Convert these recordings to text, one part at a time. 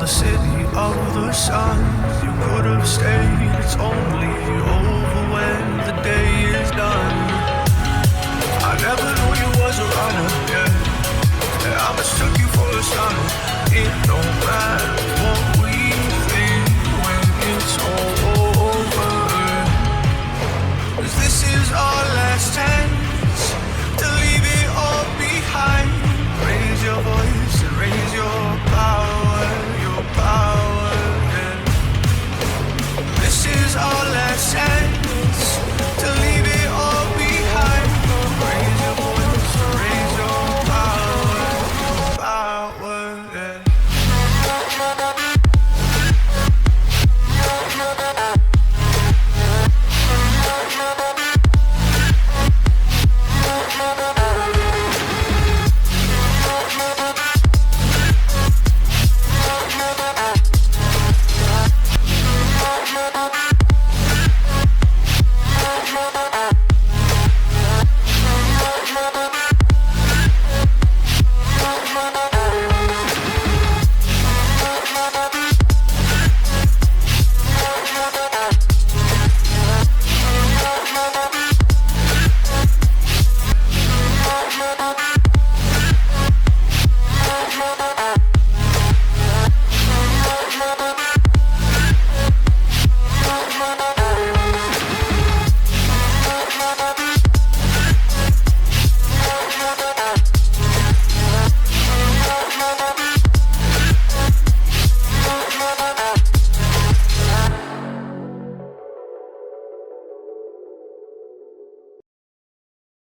the city of the sun. You could have stayed, it's only over when the day is done. I never knew you was a runner, yeah. I mistook you for a son. It don't matter what we think when it's all over. 'Cause this is our last chance to leave it all behind. Raise your voice and raise your power, yeah. This is our last chance to leave it all behind. Raise your voice and raise your power, yeah.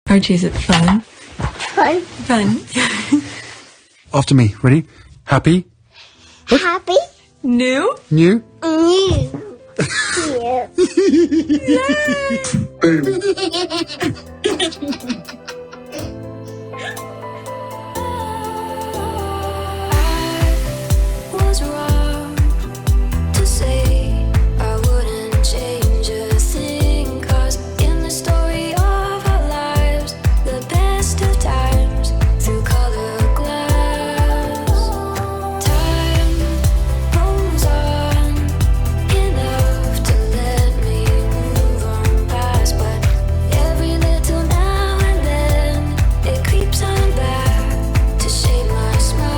Archie, is it fun? Fun. Fun. After me. Ready? Happy? Happy. New? New? New. Boom. Was wrong to say I wouldn't change a thing, 'cause in the story of our lives, the best of times through color glass, time rolls on enough to let me move on past, but every little now and then it creeps on back to shade my smile.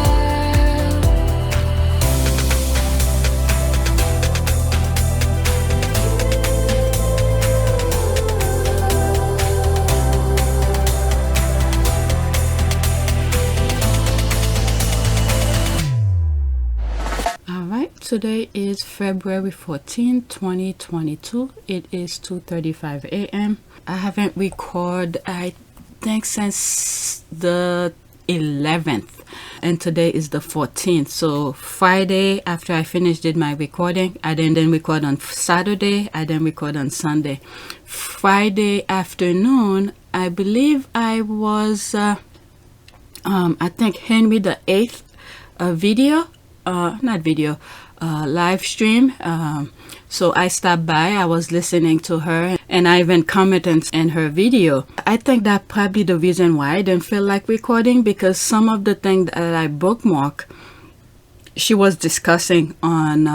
Alright, today is February 14, 2022. It is 2:35 a.m. I haven't recorded, I think, since the 11th. And today is the 14th. So Friday, after I finished did my recording, I didn't record on Saturday. I didn't record on Sunday. Friday afternoon, I believe I was, I think Henry the 8th video, not video, live stream. So I stopped by, I was listening to her, and I even commented in her video. I think that probably the reason why I didn't feel like recording, because some of the things that I bookmark, she was discussing on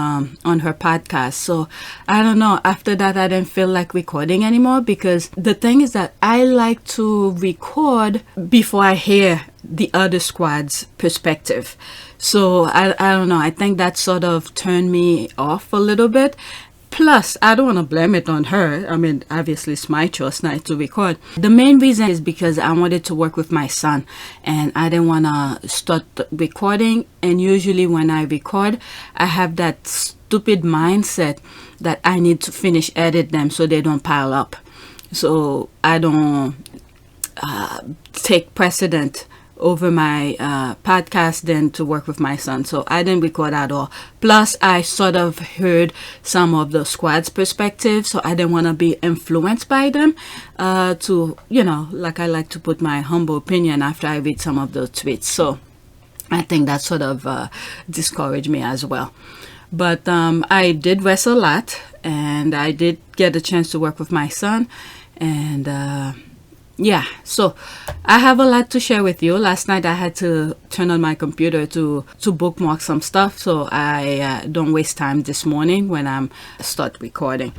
her podcast. So I don't know, after that I didn't feel like recording anymore, because the thing is that I like to record before I hear the other squad's perspective. So I don't know, I think that sort of turned me off a little bit. Plus, I don't want to blame it on her. I mean, obviously it's my choice not to record. The main reason is because I wanted to work with my son, and I didn't want to start recording. And usually when I record, I have that stupid mindset that I need to finish edit them so they don't pile up. So I don't take precedent over my podcast than to work with my son. So I didn't record at all. Plus, I sort of heard some of the squad's perspective, so I didn't want to be influenced by them to, you know, like I like to put my humble opinion after I read some of the tweets. So I think that sort of discouraged me as well. But I did wrestle a lot, and I did get a chance to work with my son, and yeah, so I have a lot to share with you. Last night I had to turn on my computer to bookmark some stuff, so I don't waste time this morning when I'm start recording.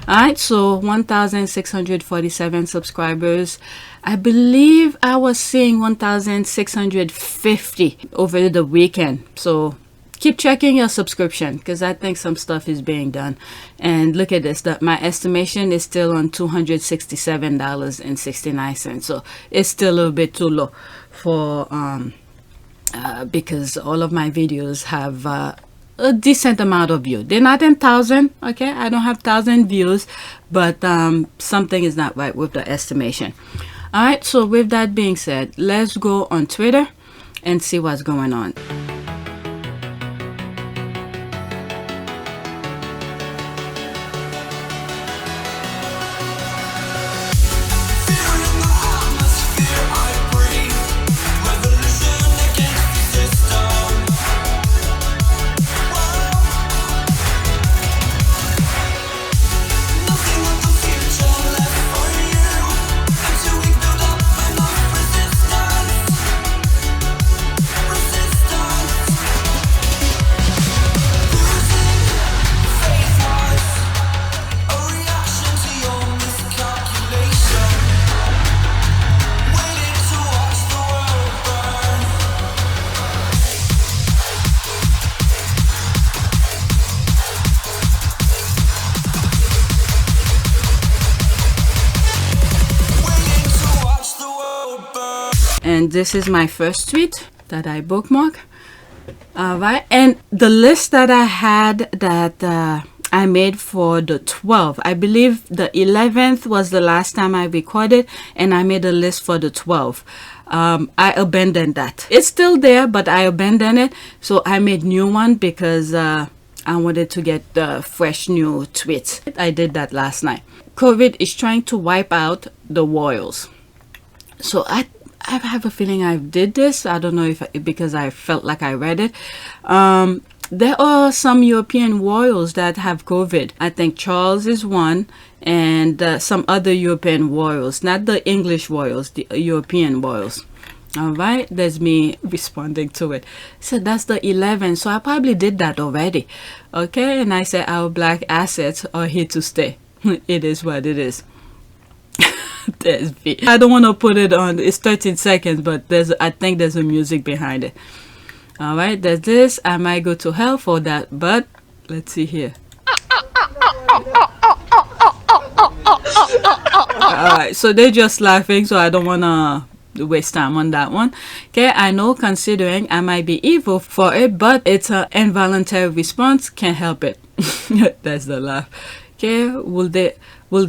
All right, so 1,647 subscribers. I believe I was seeing 1,650 over the weekend. So keep checking your subscription, because I think some stuff is being done. And look at this, that my estimation is still on $267.69. So it's still a little bit too low for because all of my videos have a decent amount of views. They're not in 1,000, okay? I don't have 1,000 views, but something is not right with the estimation. All right, so with that being said, let's go on Twitter and see what's going on. And this is my first tweet that I bookmark. All right, and the list that I had that I made for the 12, I believe the 11th was the last time I recorded, and I made a list for the 12. I abandoned that. It's still there, but I abandoned it. So I made new one because I wanted to get fresh new tweets. I did that last night. COVID is trying to wipe out the royals. So I have a feeling I did this. I don't know if because I felt like I read it. There are some European royals that have COVID. I think Charles is one, and some other European royals, not the English royals, the European royals. All right, there's me responding to it. So that's the 11th. So I probably did that already. Okay, and I said our black assets are here to stay. It is what it is. There's V. I don't want to put it on. It's 13 seconds, but I think there's a music behind it. All right, there's this. I might go to hell for that, but let's see here. All right, so they're just laughing, so I don't want to waste time on that one. Okay, I know, considering I might be evil for it, but it's an involuntary response. Can't help it. That's the laugh. Okay, will they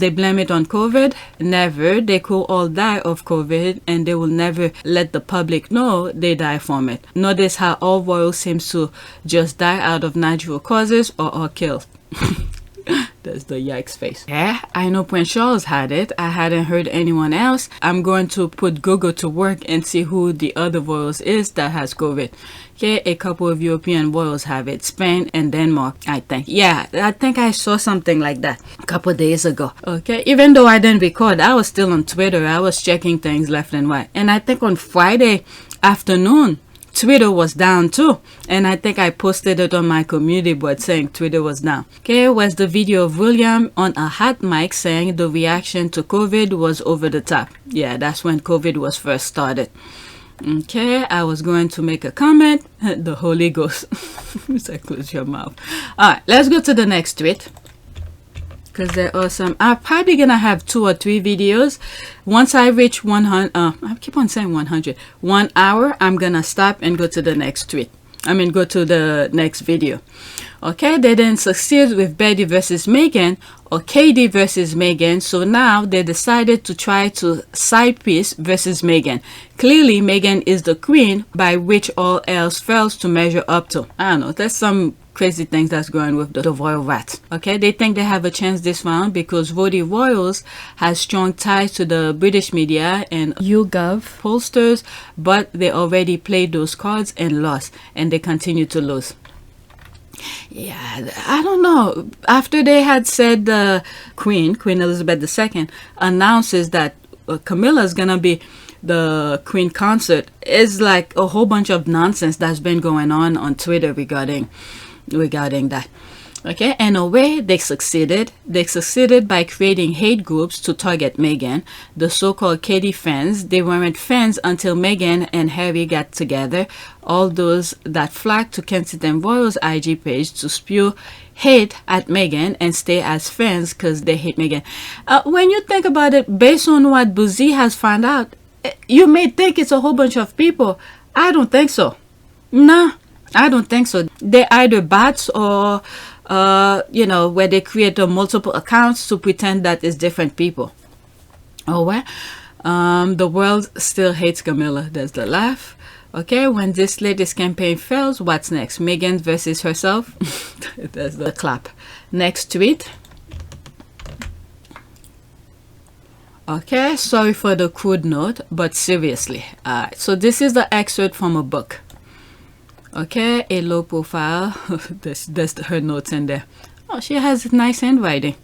blame it on COVID? Never. They could all die of COVID, and they will never let the public know they die from it. Notice how all royals seems to just die out of natural causes or are killed. That's the yikes face. Yeah, I know Prince Charles had it. I hadn't heard anyone else. I'm going to put Google to work and see who the other royals is that has COVID. Okay, a couple of European royals have it. Spain and Denmark, I think. Yeah, I think I saw something like that a couple days ago. Okay, even though I didn't record, I was still on Twitter. I was checking things left and right. And I think on Friday afternoon, Twitter was down too, and I think I posted it on my community board saying Twitter was down. Okay, was the video of William on a hot mic saying the reaction to COVID was over the top. Yeah, that's when COVID was first started. Okay, I was going to make a comment. The Holy Ghost. So close your mouth. All right, let's go to the next tweet. Because there are some, I'm probably gonna have 2 or 3 videos. Once I reach 100, I keep on saying 100, 1 hour, I'm gonna stop and go to the next tweet. Go to the next video. Okay, they didn't succeed with Betty versus Meghan or Katie versus Meghan, so now they decided to try to side piece versus Meghan. Clearly, Meghan is the queen by which all else fails to measure up to. I don't know, there's some crazy things that's going with the royal rat. Okay, they think they have a chance this round because Voting Royals has strong ties to the British media and YouGov pollsters, but they already played those cards and lost, and they continue to lose. Yeah, I don't know. After they had said the Queen Elizabeth II announces that Camilla's gonna be the queen consort is like a whole bunch of nonsense that's been going on Twitter regarding that. Okay, in a way, they succeeded. They succeeded by creating hate groups to target Meghan, the so-called Katie fans. They weren't fans until Meghan and Harry got together. All those that flocked to Kensington Royal's IG page to spew hate at Meghan and stay as fans because they hate Meghan. When you think about it, based on what Boozy has found out, you may think it's a whole bunch of people. I don't think so. No, I don't think so. They're either bots or where they create multiple accounts to pretend that it's different people. Oh well, the world still hates Camilla. There's the laugh. Okay, when this latest campaign fails, what's next? Meghan versus herself. There's the clap. Next tweet. Okay, sorry for the crude note, but seriously. So this is the excerpt from a book. Okay, a low profile. There's her notes in there. Oh, she has nice handwriting.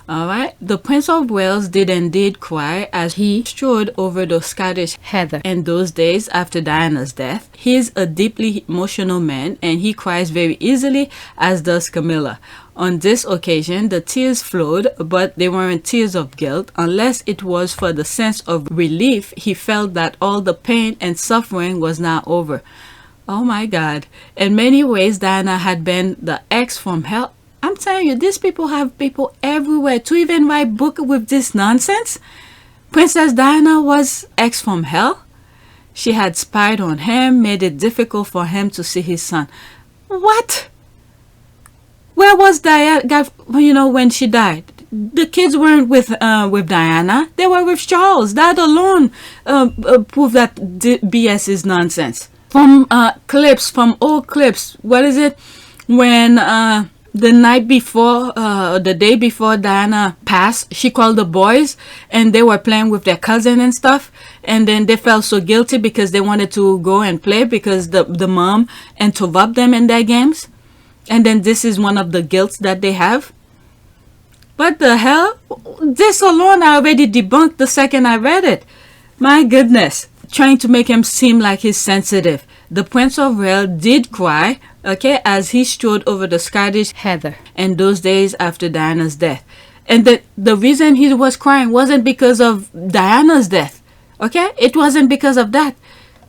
All right. The Prince of Wales did indeed cry as he strode over the Scottish heather in those days after Diana's death. He is a deeply emotional man and he cries very easily, as does Camilla. On this occasion, the tears flowed, but they weren't tears of guilt, unless it was for the sense of relief he felt that all the pain and suffering was now over. Oh my God. In many ways, Diana had been the ex from hell. I'm telling you, these people have people everywhere to even write book with this nonsense. Princess Diana was ex from hell. She had spied on him, made it difficult for him to see his son. What? Where was Diana, when she died? The kids weren't with Diana. They were with Charles. That alone proved that BS is nonsense. From old clips, what is it? When the night before, the day before Diana passed, she called the boys and they were playing with their cousin and stuff. And then they felt so guilty because they wanted to go and play because the mom interrupted them in their games. And then this is one of the guilts that they have. What the hell? This alone I already debunked the second I read it. My goodness. Trying to make him seem like he's sensitive. The Prince of Wales did cry, okay, as he strode over the Scottish heather in those days after Diana's death. And the reason he was crying wasn't because of Diana's death, okay? It wasn't because of that.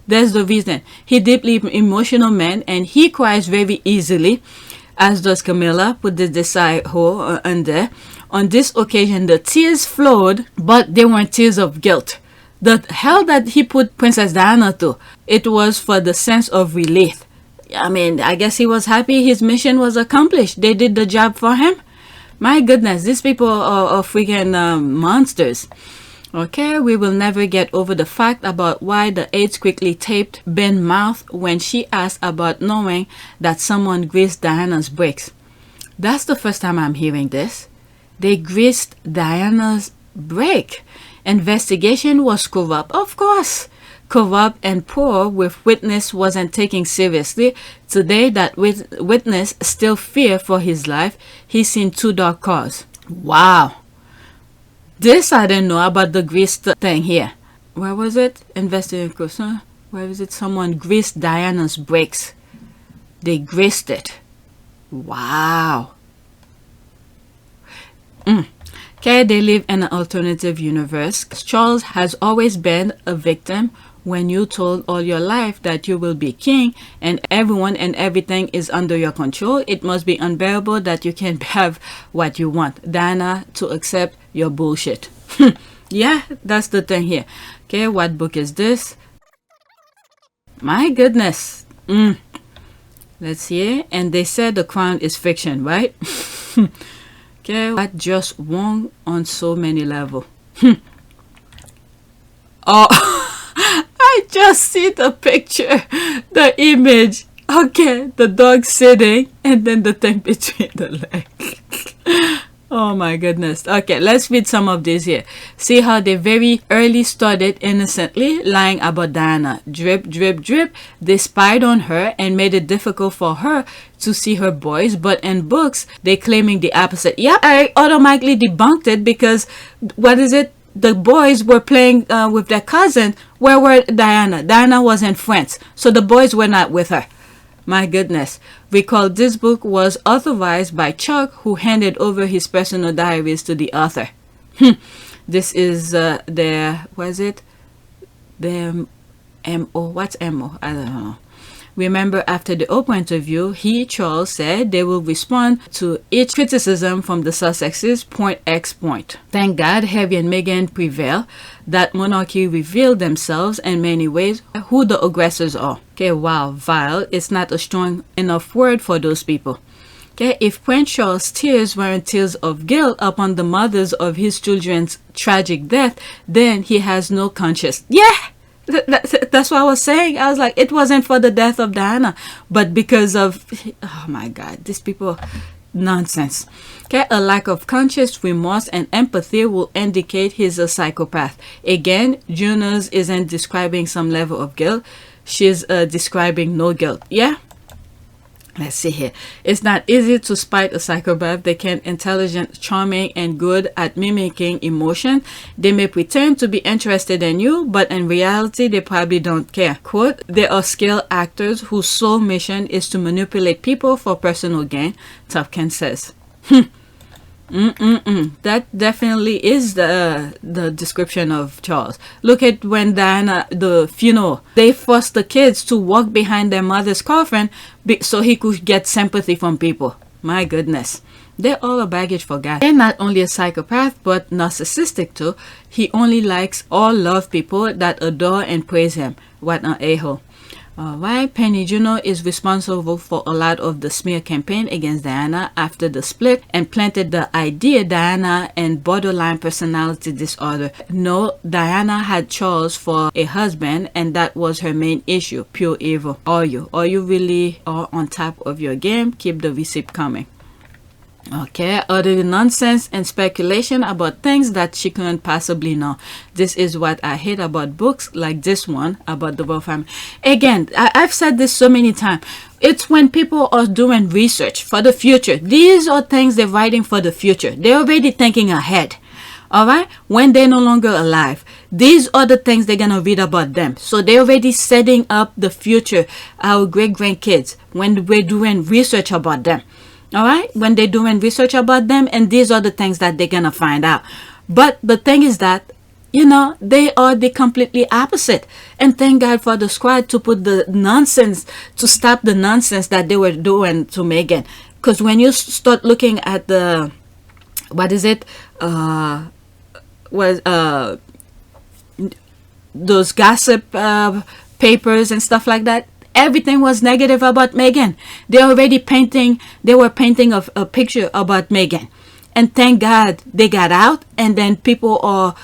There's the reason. He's deeply emotional man and he cries very easily, as does Camilla. Put the side hole under. On this occasion, the tears flowed, but they weren't tears of guilt. The hell that he put Princess Diana to, it was for the sense of relief. I mean, I guess he was happy his mission was accomplished. They did the job for him. My goodness, these people are freaking monsters. Okay, we will never get over the fact about why the aides quickly taped Ben's mouth when she asked about knowing that someone greased Diana's brakes. That's the first time I'm hearing this. They greased Diana's brake. Investigation was corrupt, of course. Corrupt and poor with witness wasn't taken seriously. Today that witness still fear for his life. He's seen 2 dark cars. Wow. This I didn't know about the grease thing here. Where was it? Investigation. Where is it? Someone greased Diana's brakes. They greased it. Wow. Okay, they live in an alternative universe. Charles has always been a victim when you told all your life that you will be king and everyone and everything is under your control. It must be unbearable that you can't have what you want. Diana, to accept your bullshit. Yeah, that's the thing here. Okay, what book is this? My goodness. Let's see. And they said The Crown is fiction, right? Okay, that just wrong on so many levels. Oh, I just see the picture, the image. Okay, the dog sitting and then the thing between the legs. Oh my goodness. Okay, let's read some of these here. See how they very early started innocently lying about Diana. Drip, drip, drip. They spied on her and made it difficult for her to see her boys. But in books, they claiming the opposite. Yeah, I automatically debunked it because, what is it? the boys were playing with their cousin, where were Diana? Diana was in France, so the boys were not with her. My goodness. Recall this book was authorized by Chuck, who handed over his personal diaries to the author. This is their, was it? Their MO. What's MO? I don't know. Remember, after the Oprah interview, Charles, said they will respond to each criticism from the Sussexes point X point. Thank God Harry and Meghan prevail, that monarchy revealed themselves in many ways who the aggressors are. Okay, wow, vile is not a strong enough word for those people. Okay, if Prince Charles' tears weren't tears of guilt upon the mothers of his children's tragic death, then he has no conscience. Yeah! That's what I was saying. I was like, it wasn't for the death of Diana, but because of, oh my God, these people, nonsense. Okay, a lack of conscious remorse and empathy will indicate he's a psychopath. Again, Juno's isn't describing some level of guilt. She's describing no guilt. Yeah? Let's see here. It's not easy to spite a psychopath. They can intelligent, charming, and good at mimicking emotion. They may pretend to be interested in you, but in reality, they probably don't care. Quote, they are skilled actors whose sole mission is to manipulate people for personal gain, Topkin says. That definitely is the description of Charles. Look at when Diana, the funeral, they forced the kids to walk behind their mother's coffin so he could get sympathy from people. My goodness. They're all a baggage for God. They're not only a psychopath, but narcissistic too. He only likes or love people that adore and praise him. What an a-hole. Alright, Penny Juno is responsible for a lot of the smear campaign against Diana after the split and planted the idea Diana and borderline personality disorder. No, Diana had Charles for a husband and that was her main issue. Pure evil. Are you really are on top of your game? Keep the receipt coming. Okay, other nonsense and speculation about things that she couldn't possibly know. This is what I hate about books like this one about the royal family. Again, I've said this so many times. It's when people are doing research for the future. These are things they're writing for the future. They're already thinking ahead. Alright, when they're no longer alive, these are the things they're gonna read about them. So they're already setting up the future, our great-grandkids, when we're doing research about them. Alright, when they're doing research about them, and these are the things that they're gonna find out. But the thing is that, you know, they are the completely opposite. And thank God for the squad to put the nonsense, to stop the nonsense that they were doing to Meghan. Because when you start looking at the, what is it, those gossip papers and stuff like that, everything was negative about Meghan. They were painting a picture about Meghan. And thank God they got out and then people are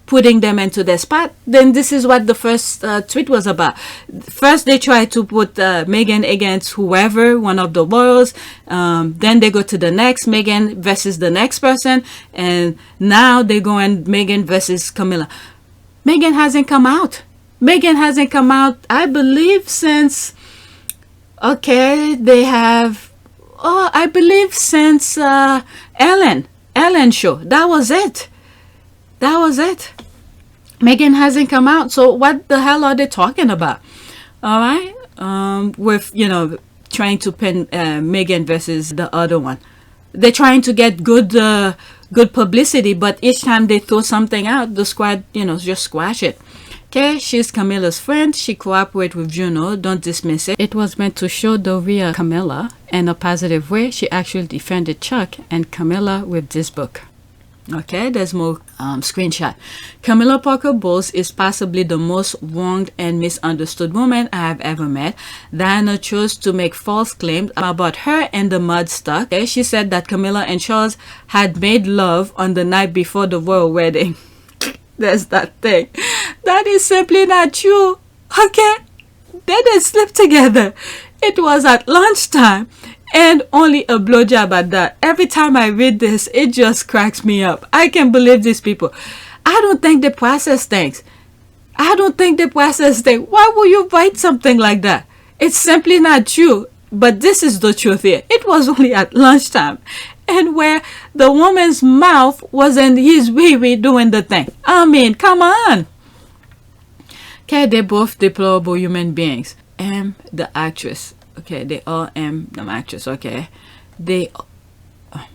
putting them into their spot. Then this is what the first tweet was about. First they tried to put Meghan against whoever, one of the royals. Then they go to the next, Meghan versus the next person. And now they're going Meghan versus Camilla. Meghan hasn't come out. Meghan hasn't come out, I believe, since, okay, they have, I believe since Ellen show. That was it. Meghan hasn't come out. So what the hell are they talking about? All right. With, you know, trying to pin Meghan versus the other one. They're trying to get good publicity, but each time they throw something out, the squad, you know, just squash it. Okay, she's Camilla's friend. She cooperates with Juno. Don't dismiss it. It was meant to show the real Camilla in a positive way. She actually defended Chuck and Camilla with this book. Okay, there's more screenshot. Camilla Parker Bowles is possibly the most wronged and misunderstood woman I have ever met. Diana chose to make false claims about her and the mudstuck. Okay, she said that Camilla and Charles had made love on the night before the royal wedding. There's that thing. That is simply not true. Okay? They didn't sleep together. It was at lunchtime and only a blowjob at that. Every time I read this, it just cracks me up. I can't believe these people. I don't think they process things. Why would you write something like that? It's simply not true. But this is the truth here. It was only at lunchtime and where the woman's mouth was in his wee-wee doing the thing. I mean, come on. Okay, they're both deplorable human beings. M, the actress. Okay, they all M, the actress. Okay, they,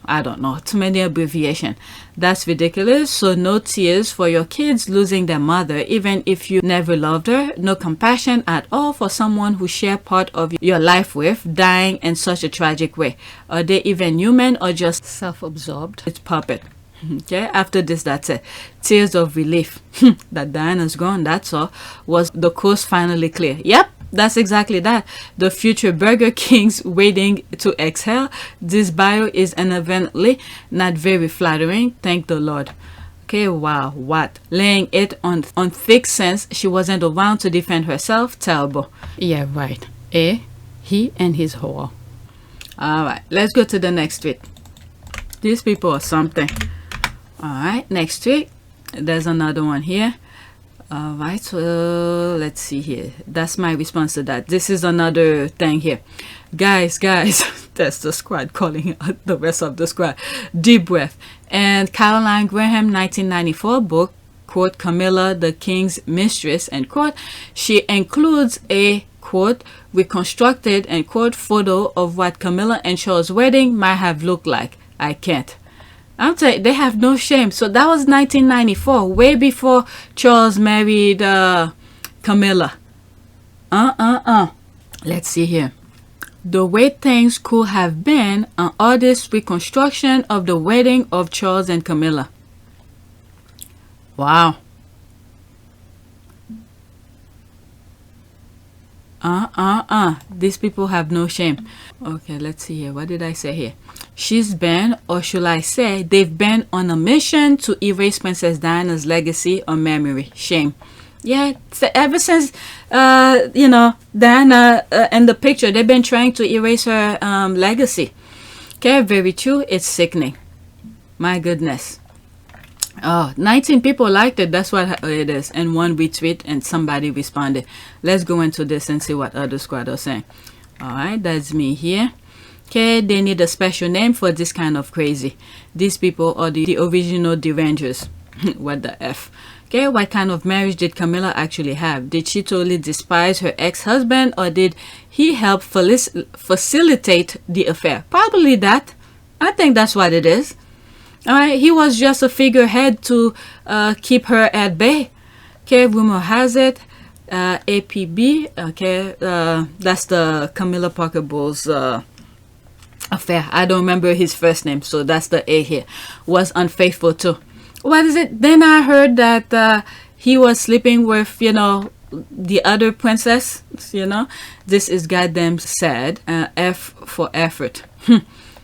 I don't know, too many abbreviation. That's ridiculous. So no tears for your kids losing their mother, even if you never loved her. No compassion at all for someone who shared part of your life with, dying in such a tragic way. Are they even human or just self-absorbed? It's puppet. Okay, after this, that's it. Tears of relief that Diana's gone, that's all. Was the coast finally clear? Yep, that's exactly that. The future Burger King's waiting to exhale. This bio is evidently not very flattering, thank the Lord. Okay, wow, what? Laying it on thick since she wasn't around to defend herself, terrible. Yeah, right. He and his whore. Alright, let's go to the next tweet. These people are something. Alright, next tweet. There's another one here. Alright, so let's see here. That's my response to that. This is another thing here. Guys, that's the squad calling out the rest of the squad. Deep breath. And Caroline Graham, 1994 book, quote, Camilla, the King's Mistress, end quote. She includes a, quote, reconstructed, end quote, photo of what Camilla and Charles' wedding might have looked like. I can't. I'm telling you, they have no shame. So that was 1994, way before Charles married Camilla. Let's see here. The way things could have been, an artist's reconstruction of the wedding of Charles and Camilla. Wow. These people have no shame. Okay, let's see here. What did I say here? She's been, or should I say, they've been on a mission to erase Princess Diana's legacy or memory. Shame. Yeah, ever since, Diana in the picture, they've been trying to erase her legacy. Okay, very true. It's sickening. My goodness. Oh, 19 people liked it. That's what it is. And one retweet and somebody responded. Let's go into this and see what other squad are saying. All right, that's me here. Okay, they need a special name for this kind of crazy. These people are the original derangers. What the F? Okay, what kind of marriage did Camilla actually have? Did she totally despise her ex-husband, or did he help facilitate the affair? Probably that. I think that's what it is. Alright, he was just a figurehead to keep her at bay. Okay, rumor has it, APB, okay, that's the Camilla Parker Bowles affair. I don't remember his first name, so that's the A here. Was unfaithful too. What is it? Then I heard that he was sleeping with, the other princess, This is goddamn sad. F for effort.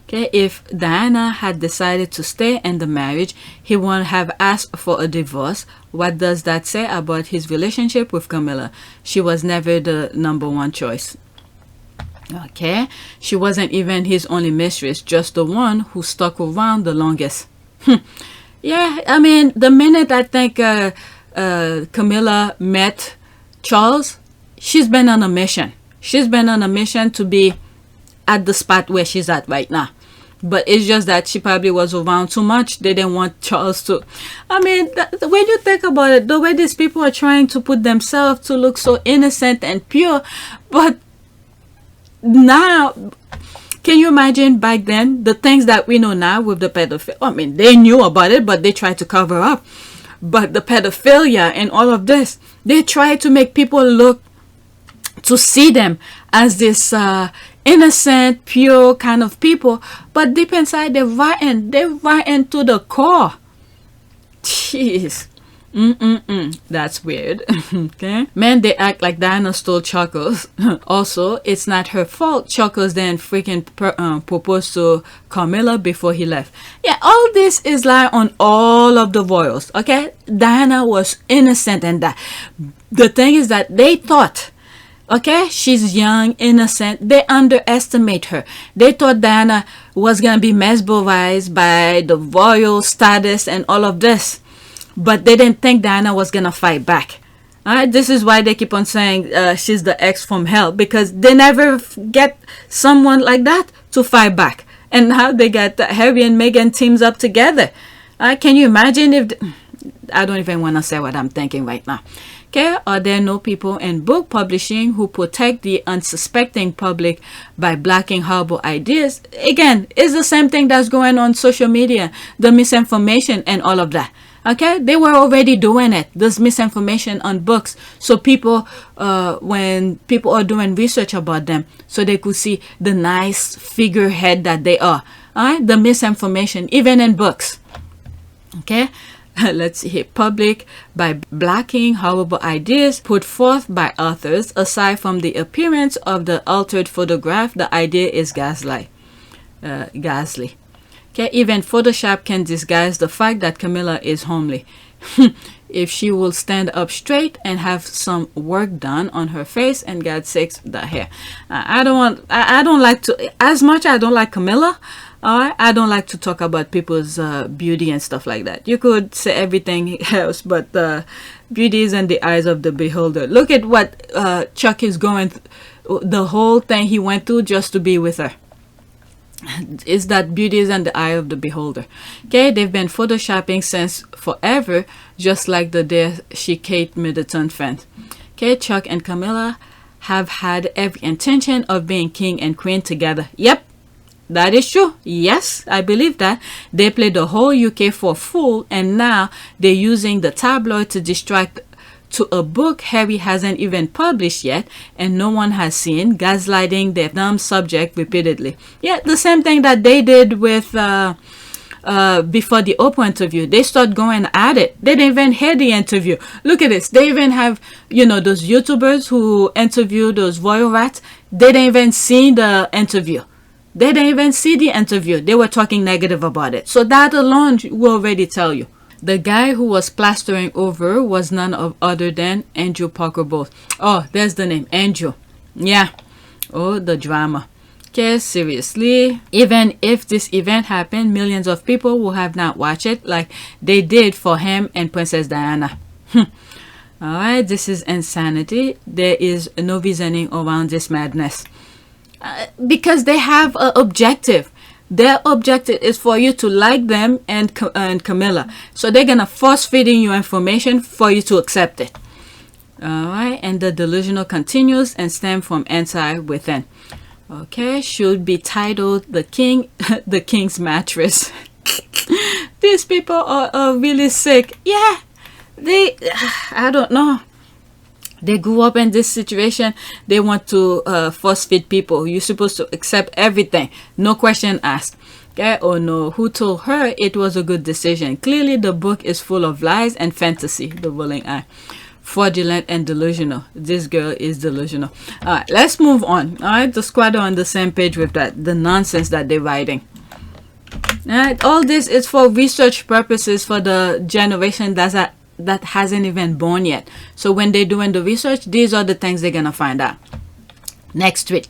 Okay, if Diana had decided to stay in the marriage, he wouldn't have asked for a divorce. What does that say about his relationship with Camilla? She was never the number one choice. Okay, she wasn't even his only mistress, just the one who stuck around the longest. Yeah, I mean, the minute I think Camilla met Charles, she's been on a mission. She's been on a mission to be at the spot where she's at right now. But it's just that she probably was around too much. They didn't want Charles to. I mean, when you think about it, the way these people are trying to put themselves to look so innocent and pure, but now, can you imagine back then the things that we know now with the pedophilia? I mean, they knew about it, but they tried to cover up. But the pedophilia and all of this, they try to make people look, to see them as this innocent, pure kind of people, but deep inside they're rotten to the core. Jeez. That's weird. Okay, man, they act like Diana stole Chuckles. Also, it's not her fault Chuckles then freaking proposed to Camilla before he left. Yeah, all this is like on all of the royals. Okay, Diana was innocent in that. The thing is that they thought, okay, she's young, innocent. They underestimate her. They thought Diana was going to be mesmerized by the royal status and all of this. But they didn't think Diana was going to fight back. Alright, this is why they keep on saying she's the ex from hell. Because they never get someone like that to fight back. And now they got Harry and Meghan teams up together. Can you imagine if... I don't even want to say what I'm thinking right now. Okay, are there no people in book publishing who protect the unsuspecting public by blocking horrible ideas? Again, it's the same thing that's going on social media, the misinformation and all of that. Okay, they were already doing it, this misinformation on books, so people, when people are doing research about them, so they could see the nice figurehead that they are. All right, the misinformation, even in books. Okay. Let's see, public by blocking horrible ideas put forth by authors. Aside from the appearance of the altered photograph, the idea is ghastly. Okay, even Photoshop can disguise the fact that Camilla is homely. If she will stand up straight and have some work done on her face, and God's sakes, the hair. I don't like to, as much as I don't like Camilla, I don't like to talk about people's beauty and stuff like that. You could say everything else, but beauty is in the eyes of the beholder. Look at what Chuck is going through, the whole thing he went through just to be with her. Is that beauty is in the eye of the beholder. Okay, they've been photoshopping since forever, just like the day she Kate Middleton fan. Okay, Chuck and Camilla have had every intention of being king and queen together. Yep. That is true. Yes, I believe that. They played the whole UK for a fool, and now they're using the tabloid to distract to a book Harry hasn't even published yet and no one has seen, gaslighting their dumb subject repeatedly. Yeah, the same thing that they did with before the Oprah interview. They start going at it. They didn't even hear the interview. Look at this. They even have, you know, those YouTubers who interview those royal rats. They didn't even see the interview. They didn't even see the interview. They were talking negative about it. So that alone will already tell you. The guy who was plastering over was none other than Andrew Parker Bowles. Oh, there's the name. Andrew. Yeah. Oh, the drama. Okay, seriously. Even if this event happened, millions of people will have not watched it like they did for him and Princess Diana. Alright, this is insanity. There is no reasoning around this madness. Because they have an objective. Their objective is for you to like them and Camilla. So they're going to force feeding you information for you to accept it. Alright, and the delusional continues and stem from inside within. Okay, should be titled The King, The King's Mattress. These people are really sick. Yeah, I don't know. They grew up in this situation. They want to force feed people. You're supposed to accept everything. No question asked. Okay? Oh no. Who told her it was a good decision? Clearly the book is full of lies and fantasy. The rolling eye. Fraudulent and delusional. This girl is delusional. Alright, let's move on. Alright, the squad are on the same page with that. The nonsense that they're writing. Alright, all this is for research purposes for the generation that hasn't even born yet. So when they're doing the research, these are the things they're gonna find out. Next week.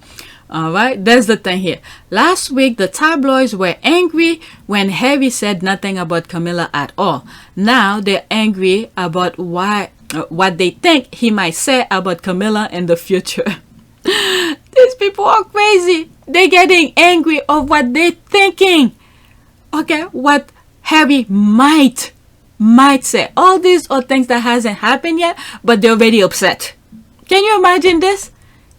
Alright, there's the thing here. Last week, the tabloids were angry when Harry said nothing about Camilla at all. Now they're angry about what they think he might say about Camilla in the future. These people are crazy. They're getting angry of what they're thinking. Okay, what Harry might say. All these are things that hasn't happened yet, but they're already upset. Can you imagine this?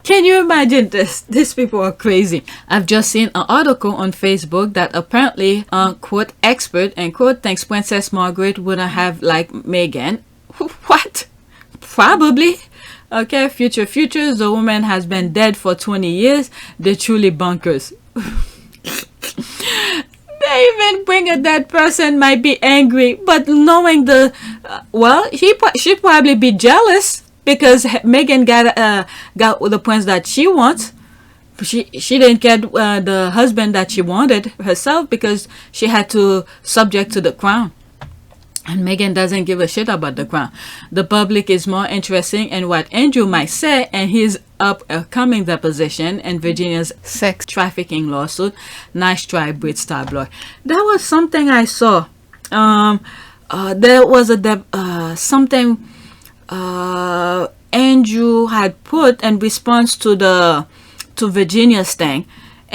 Can you imagine this? These people are crazy. I've just seen an article on Facebook that apparently quote expert and quote thinks Princess Margaret wouldn't have liked Meghan. What? Probably. Okay, futures. The woman has been dead for 20 years. They're truly bonkers. They even bring a dead person might be angry, but knowing the she'd probably be jealous because Meghan got the prince that she wants. She didn't get the husband that she wanted herself because she had to subject to the crown. And Meghan doesn't give a shit about the crown. The public is more interested in what Andrew might say and his upcoming deposition in Virginia's sex trafficking lawsuit. Nice try, Brits tabloid. That was something I saw. There was something Andrew had put in response to Virginia's thing.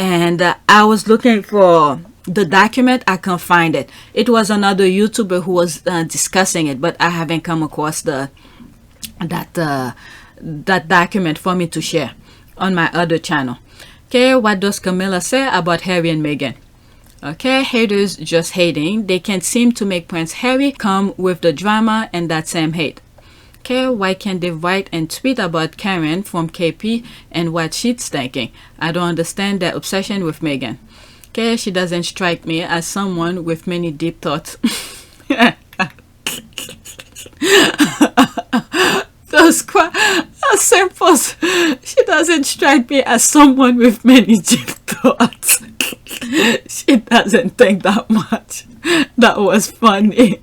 and I was looking for the document. I can't find it. It was another YouTuber who was discussing it, but I haven't come across that document for me to share on my other channel. Okay, what does Camilla say about Harry and Meghan? Okay, haters just hating. They can't seem to make Prince Harry come with the drama and that same hate. Okay, why can't they write and tweet about Karen from KP and what she's thinking? I don't understand their obsession with Meghan. Okay, she doesn't strike me as someone with many deep thoughts. Those quite simple. She doesn't strike me as someone with many deep thoughts. She doesn't think that much. That was funny.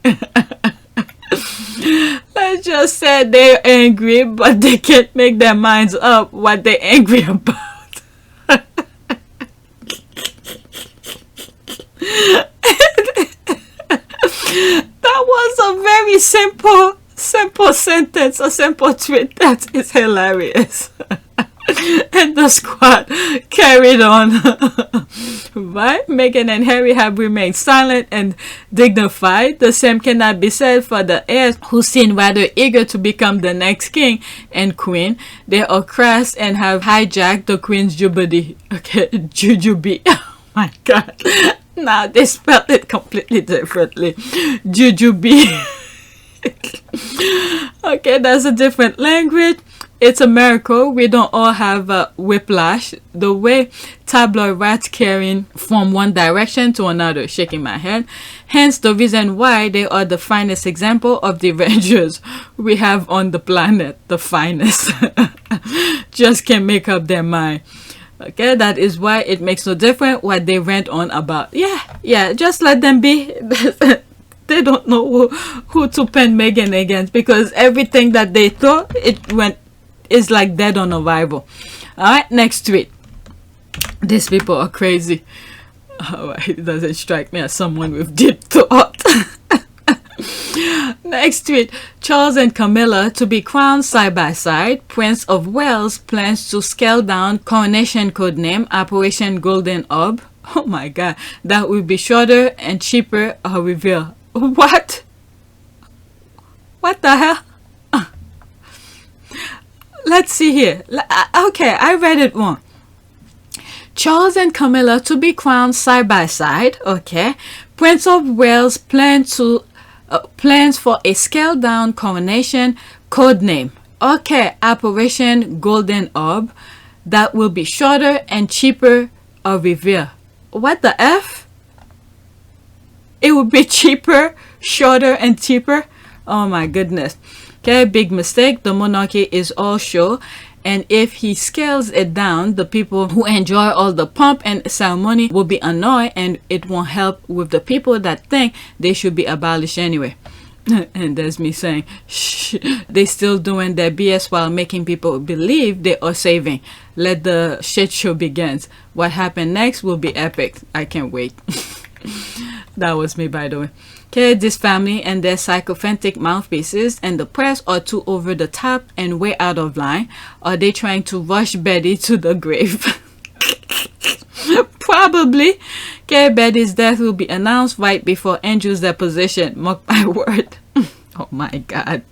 Let's just say they're angry, but they can't make their minds up what they're angry about. That was a very simple sentence, a simple tweet that is hilarious. And the squad carried on. Right? Meghan and Harry have remained silent and dignified. The same cannot be said for the heirs, who seem rather eager to become the next king and queen. They are crass and have hijacked the queen's jubilee. Okay, jujubee. Oh my god. Now they spelled it completely differently. Jujubee. Okay, that's a different language. It's a miracle we don't all have whiplash the way tabloid rats carrying from one direction to another. Shaking my head. Hence the reason why they are the finest example of the Avengers we have on the planet. The finest. Just can't make up their mind. Okay, that is why it makes no difference what they rant on about. Yeah, just let them be. They don't know who to pen Meghan against, because everything that they thought is like dead on arrival. Alright, next tweet. These people are crazy. Alright, it doesn't strike me as someone with deep thought. Next tweet. Charles and Camilla to be crowned side by side. Prince of Wales plans to scale down coronation codename Operation Golden Orb. Oh my god, that would be shorter and cheaper a reveal. What? What the hell? Let's see here. Okay, I read it wrong. Charles and Camilla to be crowned side by side. Okay. Prince of Wales plans for a scaled down coronation codename. Okay, Operation Golden Orb. That will be shorter and cheaper a reveal. What the F? It would be cheaper, shorter, and cheaper. Oh my goodness. Okay, big mistake. The monarchy is all show, and if he scales it down, the people who enjoy all the pomp and ceremony will be annoyed, and it won't help with the people that think they should be abolished anyway. And there's me saying, shh, they still doing their BS while making people believe they are saving. Let the shit show begins. What happened next will be epic. I can't wait. That was me, by the way. Okay, this family and their sycophantic mouthpieces and the press are too over the top and way out of line. Are they trying to rush Betty to the grave? Probably. Okay, Betty's death will be announced right before Andrew's deposition. Mark my word. Oh my god.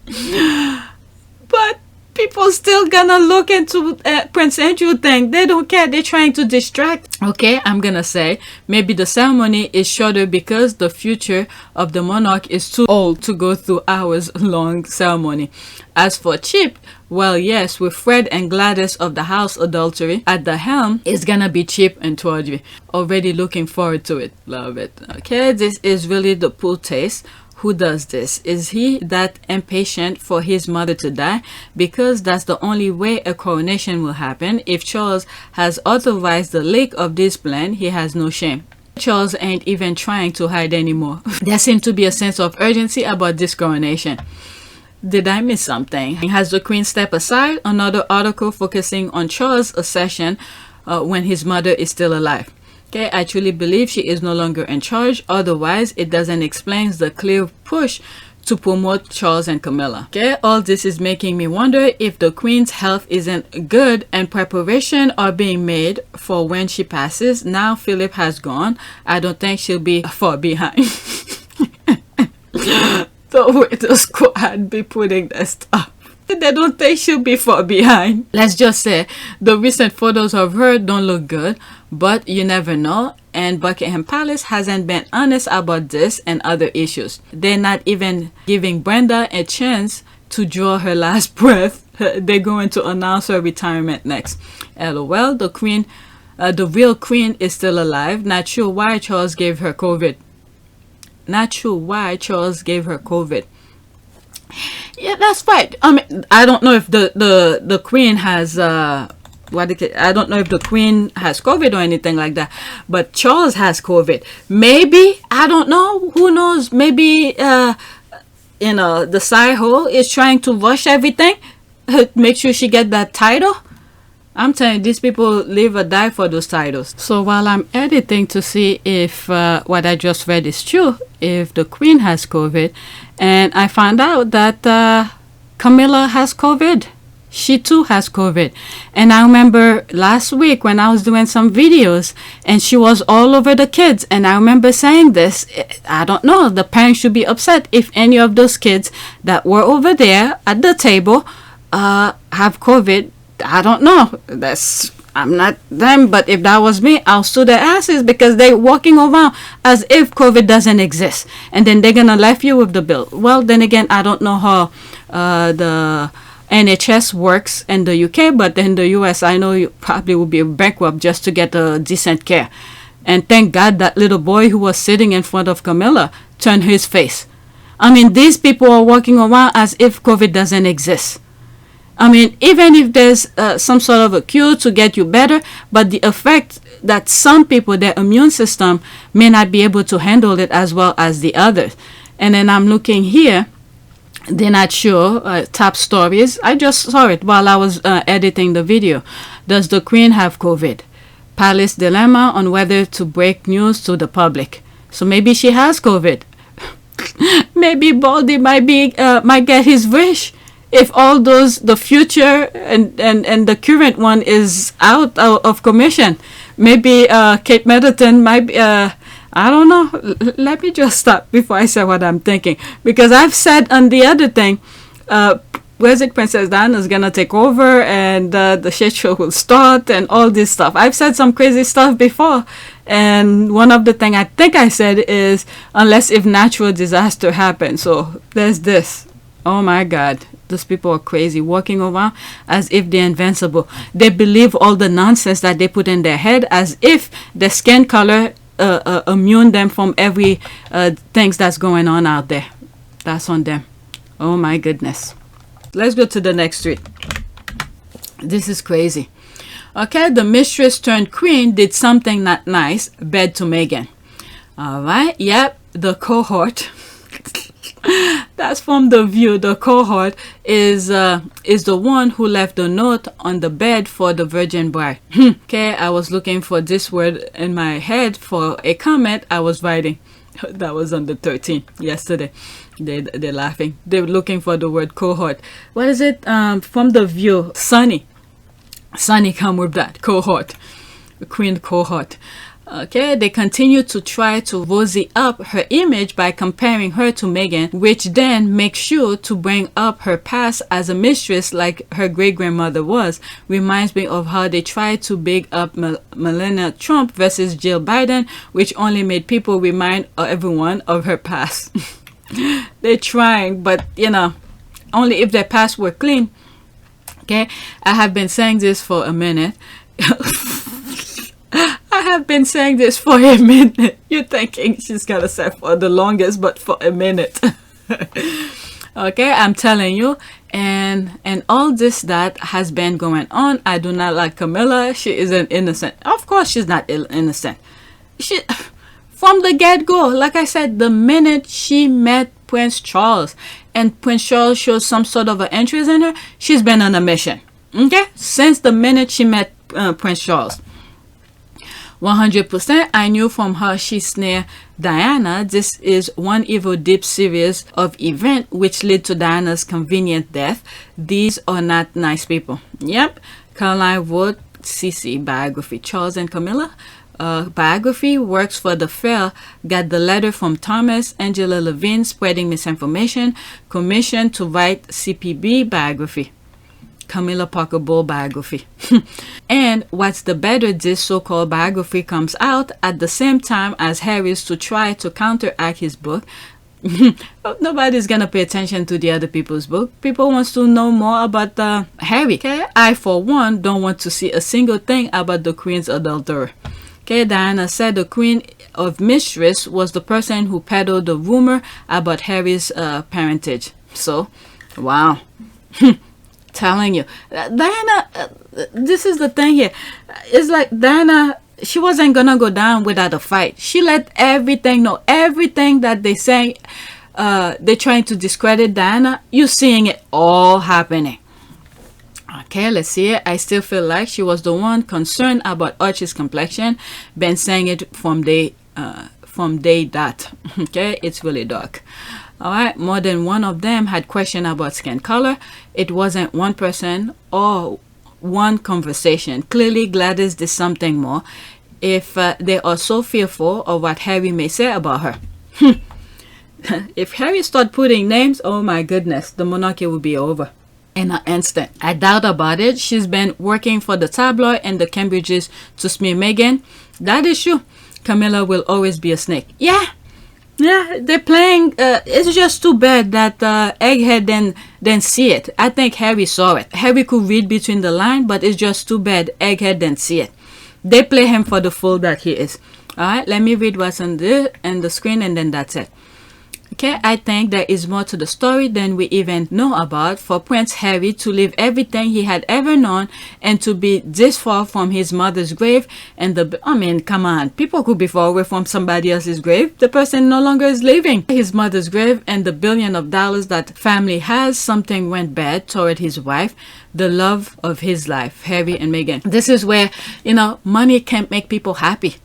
But people still gonna look into Prince Andrew thing. They don't care. They're trying to distract. Okay, I'm gonna say maybe the ceremony is shorter because the future of the monarch is too old to go through hours-long ceremony. As for cheap, well, yes, with Fred and Gladys of the house adultery at the helm, it's gonna be cheap and tawdry. Already looking forward to it. Love it. Okay, this is really the poor taste. Who does this? Is he that impatient for his mother to die? Because that's the only way a coronation will happen. If Charles has authorized the leak of this plan, he has no shame. Charles ain't even trying to hide anymore. There seems to be a sense of urgency about this coronation. Did I miss something? Has the Queen stepped aside? Another article focusing on Charles' accession when his mother is still alive. Okay, I truly believe she is no longer in charge. Otherwise, it doesn't explain the clear push to promote Charles and Camilla. Okay, all this is making me wonder if the Queen's health isn't good and preparation are being made for when she passes. Now Philip has gone. I don't think she'll be far behind. The way the squad be putting that stuff. They don't think she'll be far behind. Let's just say the recent photos of her don't look good, but you never know. And Buckingham Palace hasn't been honest about this and other issues. They're not even giving Brenda a chance to draw her last breath. They're going to announce her retirement next. LOL, the Queen, the real Queen is still alive. Not sure why Charles gave her COVID. Not sure why Charles gave her COVID. Yeah, that's right. I mean, I don't know if the Queen has I don't know if the Queen has COVID or anything like that, but Charles has COVID. Maybe, I don't know. Who knows? Maybe the side hole is trying to rush everything, make sure she get that title. I'm telling you, these people live or die for those titles. So while I'm editing to see if what I just read is true, if the Queen has COVID, and I found out that Camilla has COVID. She too has COVID. And I remember last week when I was doing some videos and she was all over the kids. And I remember saying this, I don't know, the parents should be upset if any of those kids that were over there at the table have COVID. I don't know. I'm not them, but if that was me, I'll sue their asses because they're walking around as if COVID doesn't exist. And then they're going to left you with the bill. Well, then again, I don't know how the NHS works in the UK, but in the US, I know you probably will be bankrupt just to get a decent care. And thank God that little boy who was sitting in front of Camilla turned his face. I mean, these people are walking around as if COVID doesn't exist. I mean, even if there's some sort of a cure to get you better, but the effect that some people, their immune system may not be able to handle it as well as the others. And then I'm looking here, they're not sure, top stories. I just saw it while I was editing the video. Does the Queen have COVID? Palace dilemma on whether to break news to the public. So maybe she has COVID. Maybe Baldy might get his wish. If all those, the future and the current one is out of commission, maybe Kate Middleton might be, I don't know. Let me just stop before I say what I'm thinking. Because I've said on the other thing, Princess Diana's going to take over and the shit show will start and all this stuff. I've said some crazy stuff before. And one of the things I think I said is, unless if natural disaster happens. So there's this. Oh my God. Those people are crazy, walking around as if they're invincible. They believe all the nonsense that they put in their head as if their skin color immune them from every things that's going on out there. That's on them. Oh my goodness. Let's go to the next tweet. This is crazy. Okay, the Mistress-turned-Queen did something not nice. Bed to Meghan. All right. Yep, the cohort. That's from The View. The cohort is the one who left the note on the bed for the virgin bride. Okay, I was looking for this word in my head for a comment I was writing. That was on the 13th yesterday. They're laughing. They're looking for the word cohort. What is it? From The View. Sunny come with that. Cohort. The Queen cohort. Okay, they continue to try to rosy up her image by comparing her to Meghan, which then makes sure to bring up her past as a mistress like her great-grandmother was. Reminds me of how they tried to big up Melania Trump versus Jill Biden, which only made people remind everyone of her past. They're trying, but only if their past were clean. Okay, I have been saying this for a minute. I have been saying this for a minute. You're thinking she's gonna say for the longest, but for a minute. Okay, I'm telling you. And all this that has been going on. I do not like Camilla. She isn't innocent. Of course she's not innocent. She, from the get-go, like I said, the minute she met Prince Charles and Prince Charles shows some sort of an interest in her, she's been on a mission. Okay? Since the minute she met Prince Charles. 100% I knew from how she snared Diana. This is one evil deep series of events which led to Diana's convenient death. These are not nice people. Yep. Caroline wrote CC biography. Charles and Camilla biography works for the fair. Got the letter from Thomas Angela Levine spreading misinformation. Commissioned to write CPB biography. Camilla Parker Bowles biography. And what's the better, this so-called biography comes out at the same time as Harry's to try to counteract his book. Nobody's gonna pay attention to the other people's book. People wants to know more about Harry. Okay, I for one don't want to see a single thing about the Queen's adulterer. Okay, Diana said the Queen of Mistress was the person who peddled the rumor about Harry's parentage. So, wow. Telling you, Diana, this is the thing here. It's like Diana, she wasn't gonna go down without a fight. She let everything know, everything that they say, they're trying to discredit Diana. You're seeing it all happening. Okay, let's see it. I still feel like she was the one concerned about Archie's complexion. Been saying it from day dot. Okay, it's really dark. Alright, more than one of them had question about skin color. It wasn't one person or one conversation. Clearly Gladys did something more if they are so fearful of what Harry may say about her. If Harry start putting names, oh my goodness, the monarchy will be over in an instant. I doubt about it. She's been working for the tabloid and the Cambridges to smear Meghan. That is true. Camilla will always be a snake. Yeah, they're playing. It's just too bad that Egghead didn't see it. I think Harry saw it. Harry could read between the lines, but it's just too bad Egghead didn't see it. They play him for the fool that he is. Alright, let me read what's on the screen and then that's it. Okay, I think there is more to the story than we even know about. For Prince Harry to leave everything he had ever known and to be this far from his mother's grave and I mean, come on, people could be far away from somebody else's grave. The person no longer is living. His mother's grave and the $billions of dollars that family has, something went bad toward his wife, the love of his life, Harry and Meghan. This is where, money can't make people happy.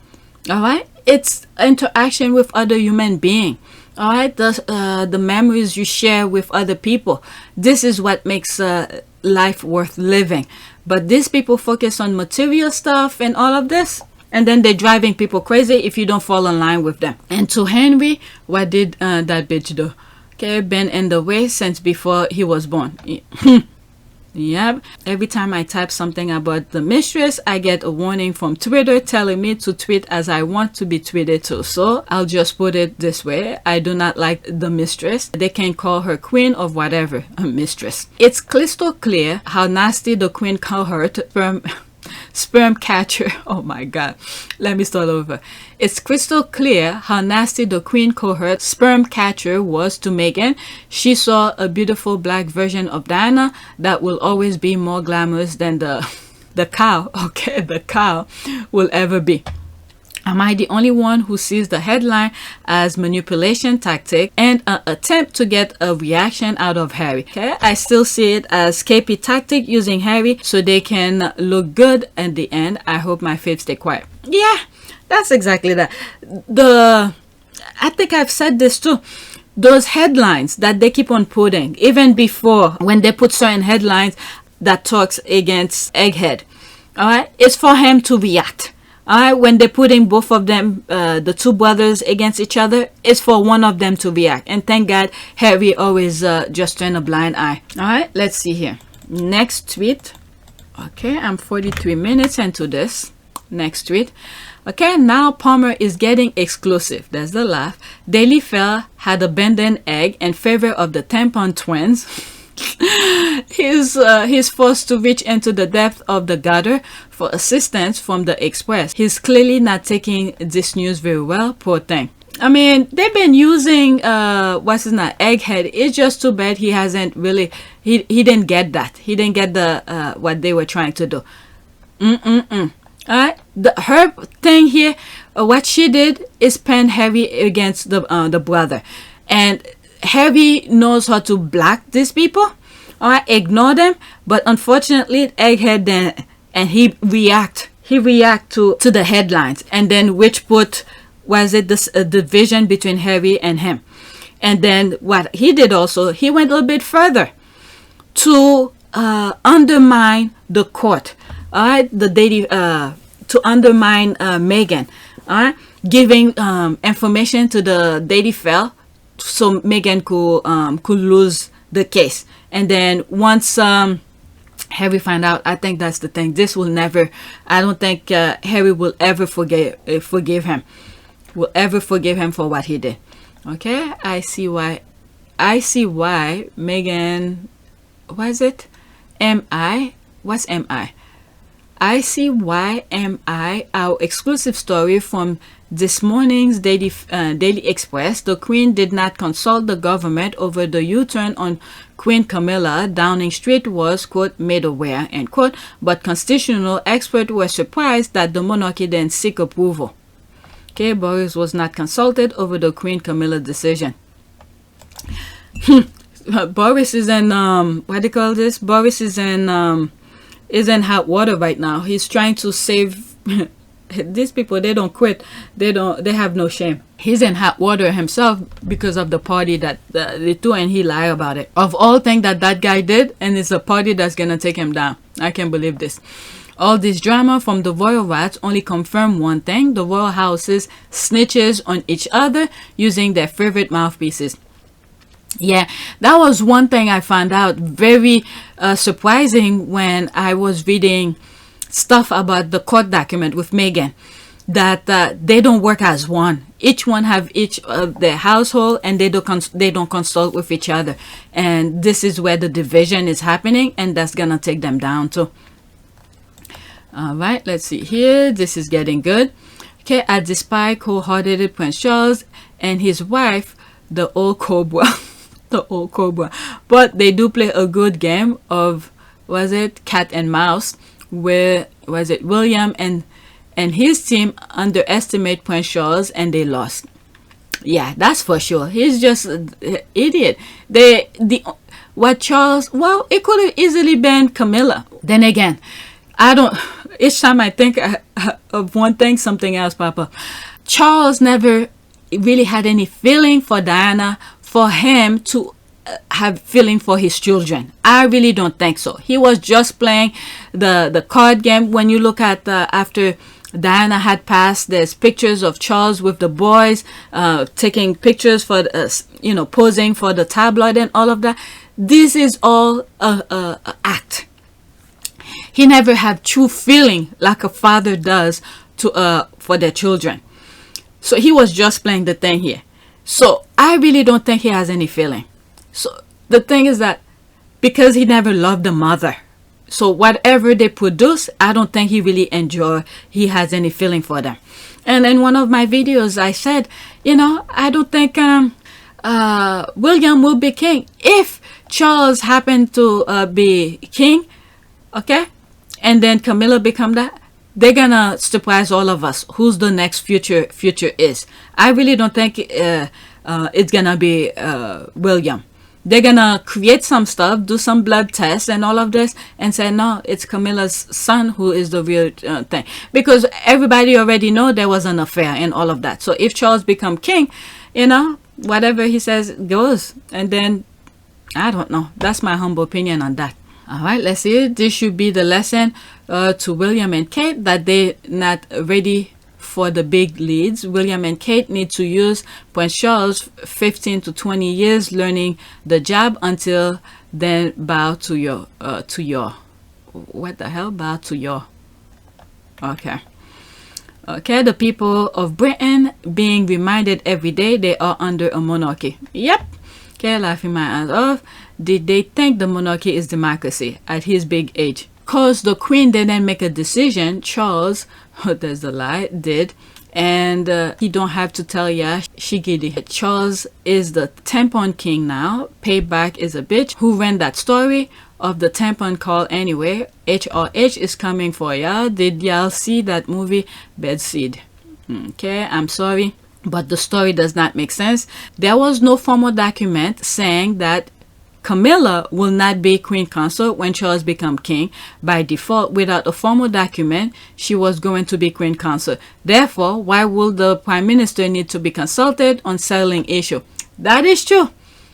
All right, it's interaction with other human beings. All right, the memories you share with other people. This is what makes life worth living. But these people focus on material stuff and all of this, and then they're driving people crazy if you don't fall in line with them. And to Henry, what did that bitch do? Okay, been in the way since before he was born. Yep. Every time I type something about the mistress, I get a warning from Twitter telling me to tweet as I want to be tweeted to. So I'll just put it this way. I do not like the mistress. They can call her queen or whatever, a mistress. It's crystal clear how nasty the queen called her sperm catcher. Oh my god. Let me start over. It's crystal clear how nasty the queen cohort sperm catcher was to Meghan. She saw a beautiful black version of Diana that will always be more glamorous than the cow. Okay, the cow will ever be. Am I the only one who sees the headline as manipulation tactic and an attempt to get a reaction out of Harry? Okay, I still see it as KP tactic using Harry so they can look good at the end. I hope my faves stay quiet. Yeah, that's exactly that. I think I've said this too. Those headlines that they keep on putting, even before when they put certain headlines that talks against Egghead, all right, it's for him to react. Alright, when they're putting both of them, the two brothers against each other, it's for one of them to react. And thank God, Harry always just turn a blind eye. Alright, let's see here. Next tweet. Okay, I'm 43 minutes into this. Next tweet. Okay, now Palmer is getting exclusive. That's the laugh. Daily Fair had abandoned Egg in favor of the tampon twins. He's forced to reach into the depth of the gutter for assistance from the Express. He's clearly not taking this news very well, poor thing. I mean, they've been using what's his name, Egghead. It's just too bad he hasn't really he didn't get that. He didn't get the what they were trying to do. Alright, her thing here, what she did is pen Harry against the brother, and Harry knows how to block these people, alright, ignore them, but unfortunately Egghead then, and he react he react to the headlines, and then which put, was it this division between Harry and him. And then what he did also, he went a little bit further to undermine the court, all right, to undermine Meghan, all right, giving information to the Daily Fail so Meghan could lose the case. And then once Harry found out, I think that's the thing. This will never, I don't think Harry will ever forgive him. Will ever forgive him for what he did. Okay, I see why Meghan, was it? What's MI? I see why MI, our exclusive story from this morning's Daily Express. The Queen did not consult the government over the U-turn on Queen Camilla. Downing Street was, quote, made aware, end quote, but constitutional experts were surprised that the monarchy didn't seek approval. Okay, Boris was not consulted over the Queen Camilla decision. Boris is in, what do you call this? Boris is in hot water right now. He's trying to save these people. They don't quit. They have no shame. He's in hot water himself because of the party that they threw, and he lied about it. Of all things that guy did, and it's a party that's gonna take him down. I can't believe this. All this drama from the royal rats only confirm one thing: the royal houses snitches on each other using their favorite mouthpieces. Yeah, that was one thing I found out very surprising when I was reading stuff about the court document with Meghan, that they don't work as one. Each one have each of their household, and they don't consult with each other. And this is where the division is happening, and that's gonna take them down too. All right, let's see here. This is getting good. Okay, I despise cold-hearted Prince Charles and his wife, the old cobra. The old cobra. But they do play a good game of, was it cat and mouse, where was it William and his team underestimate Prince Charles and they lost. Yeah, that's for sure. He's just an idiot. What Charles, well, it could have easily been Camilla. Then again, each time I think of one thing, something else pop up. Charles never really had any feeling for Diana, for him to have feeling for his children. I really don't think so. He was just playing the card game. When you look at after Diana had passed, there's pictures of Charles with the boys taking pictures for posing for the tabloid and all of that. This is all a act. He never had true feeling like a father does to for their children. So he was just playing the thing here. So I really don't think he has any feeling. So the thing is that because he never loved the mother, so whatever they produce, I don't think he has any feeling for them. And in one of my videos, I said, I don't think William will be king. If Charles happened to be king, okay, and then Camilla become that, they're gonna surprise all of us who's the next future is. I really don't think it's gonna be William. They're gonna create some stuff, do some blood tests and all of this, and say no, it's Camilla's son who is the real thing, because everybody already know there was an affair and all of that. So if Charles become king, whatever he says goes. And then I don't know, that's my humble opinion on that. All right, let's see. This should be the lesson to William and Kate, that they're not ready for the big leads. William and Kate need to use Prince Charles 15 to 20 years learning the job. Until then, bow to your what the hell? Bow to your. Okay, the people of Britain being reminded every day they are under a monarchy. Yep. Okay, laughing my ass off. Did they think the monarchy is democracy at his big age? Cause the Queen didn't make a decision, Charles, there's a lie, did. And he don't have to tell ya, she giddy. Charles is the tampon king now. Payback is a bitch. Who ran that story of the tampon call anyway? HRH is coming for ya. Did y'all see that movie Bedseed? Okay, I'm sorry, but the story does not make sense. There was no formal document saying that Camilla will not be queen consort when Charles become king. By default, without a formal document, she was going to be queen consort. Therefore, why would the prime minister need to be consulted on settling issue? That is true.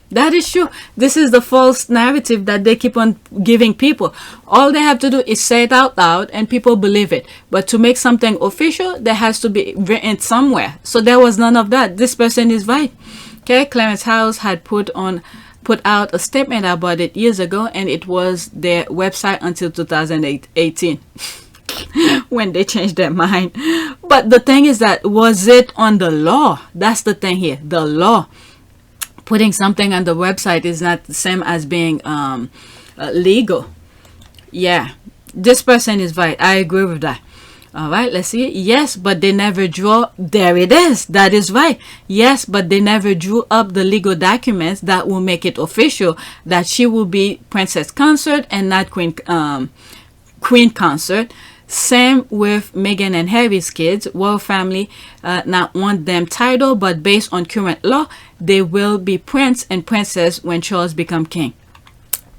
That is true. This is the false narrative that they keep on giving people. All they have to do is say it out loud and people believe it. But to make something official, there has to be written somewhere. So there was none of that. This person is right. Okay, Clarence House had put out a statement about it years ago, and it was their website until 2018 when they changed their mind. But the thing is that, was it on the law? That's the thing here. The law. Putting something on the website is not the same as being legal. Yeah, this person is right. I agree with that. All right, let's see. Yes, but they never draw. There it is. That is right. Yes, but they never drew up the legal documents that will make it official that she will be princess consort and not queen consort. Same with Meghan and Harry's kids. Royal family not want them title, but based on current law, they will be prince and princess when Charles become king.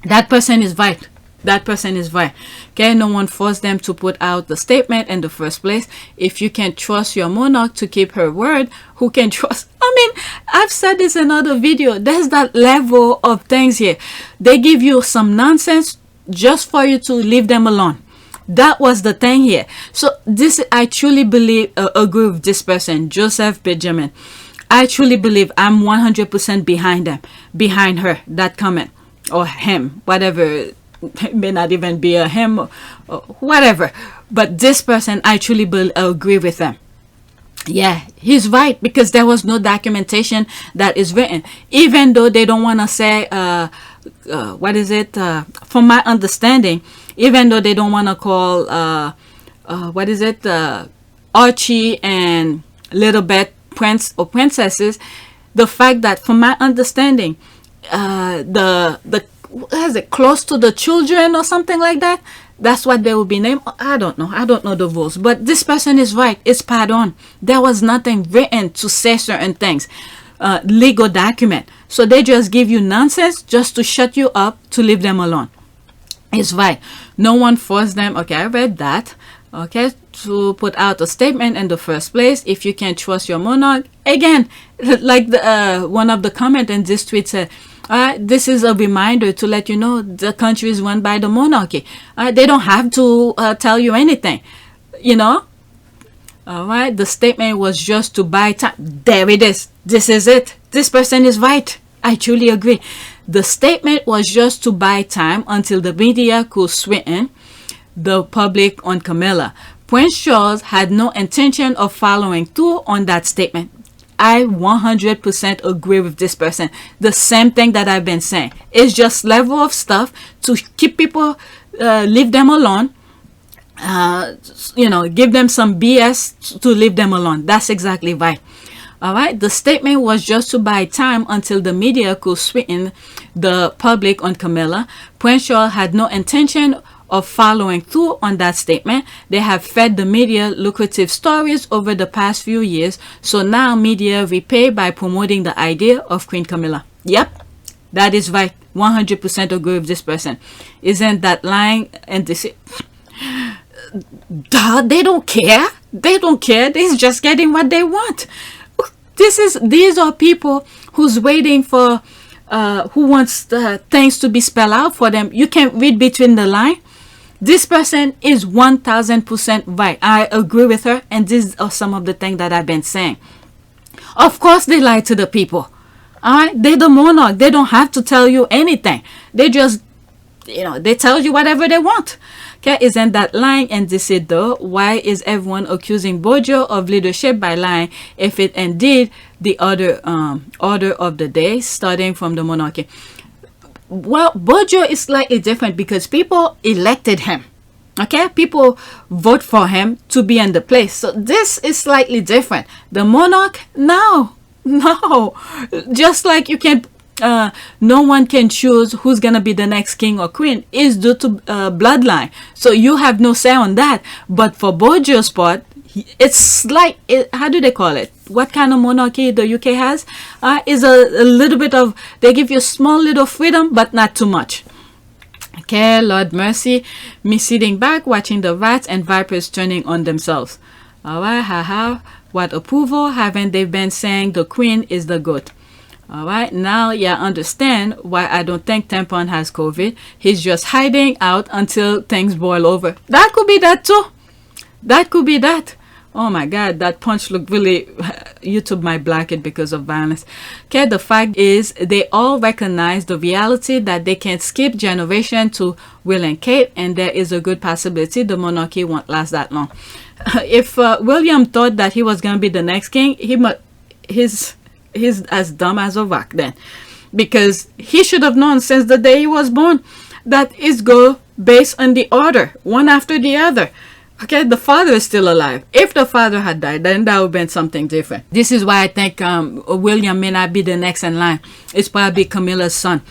That person is right. That person is right. Okay, no one forced them to put out the statement in the first place. If you can trust your monarch to keep her word, who can trust? I mean, I've said this in another video. There's that level of things here. They give you some nonsense just for you to leave them alone. That was the thing here. So this, I truly believe, agree with this person, Joseph Benjamin. I truly believe I'm 100% behind them, behind her, that comment, or him, whatever. It may not even be a him, or whatever. But this person, I truly agree with them. Yeah, he's right, because there was no documentation that is written. Even though they don't want to say, what is it? From my understanding, even though they don't want to call, what is it? Archie and Little Beth prince or princesses, the fact that, from my understanding, what is it, close to the children or something like that, that's what they will be named. I don't know the rules, but this person is right. It's pardon. There was nothing written to say certain things, legal document. So they just give you nonsense just to shut you up, to leave them alone. It's right. No one forced them. Okay, I read that. Okay, to put out a statement in the first place. If you can't trust your monarch, again, like the one of the comment in this tweet said, this is a reminder to let you know the country is run by the monarchy. They don't have to tell you anything, you know. All right, the statement was just to buy time. There it is. This is it. This person is right. I truly agree. The statement was just to buy time until the media could sweeten the public on Camilla. Prince Charles had no intention of following through on that statement. I 100% agree with this person. The same thing that I've been saying. It's just level of stuff to keep people, leave them alone. Give them some BS to leave them alone. That's exactly right. All right. The statement was just to buy time until the media could sweeten the public on Camilla. Prince Charles had no intention of following through on that statement. They have fed the media lucrative stories over the past few years, so now media repay by promoting the idea of Queen Camilla. Yep, that is right. 100% agree with this person. Isn't that lying and deceit? They don't care. They don't care. They're just getting what they want. These are people who's waiting for who wants things to be spelled out for them. You can't read between the lines. This person is 1000% right. I agree with her, and these are some of the things that I've been saying. Of course they lie to the people. Alright, they're the monarch. They don't have to tell you anything. They just, they tell you whatever they want. Okay, isn't that lying and deceit though? Why is everyone accusing Bojo of leadership by lying if it indeed the order of the day, starting from the monarchy? Well, Bojo is slightly different because people elected him. Okay, people vote for him to be in the place. So this is slightly different. The monarch, no. Just like you can, no one can choose who's gonna be the next king or queen. It's due to bloodline. So you have no say on that. But for Bojo's part, it's like, how do they call it? What kind of monarchy the UK has? Is a little bit of, they give you small little freedom, but not too much. Okay, Lord mercy, me sitting back watching the rats and vipers turning on themselves. Alright, haha, what approval haven't they been saying the Queen is the goat? Alright, now you understand why I don't think Tampon has COVID. He's just hiding out until things boil over. That could be that too. That could be that. Oh my God, that punch looked really... YouTube might block it because of violence. Okay, the fact is they all recognize the reality that they can't skip generation to Will and Kate, and there is a good possibility the monarchy won't last that long. If William thought that he was going to be the next king, he's as dumb as a rock then. Because he should have known since the day he was born that it's go based on the order, one after the other. Okay, the father is still alive. If the father had died, then that would have been something different. This is why I think William may not be the next in line. It's probably Camilla's son.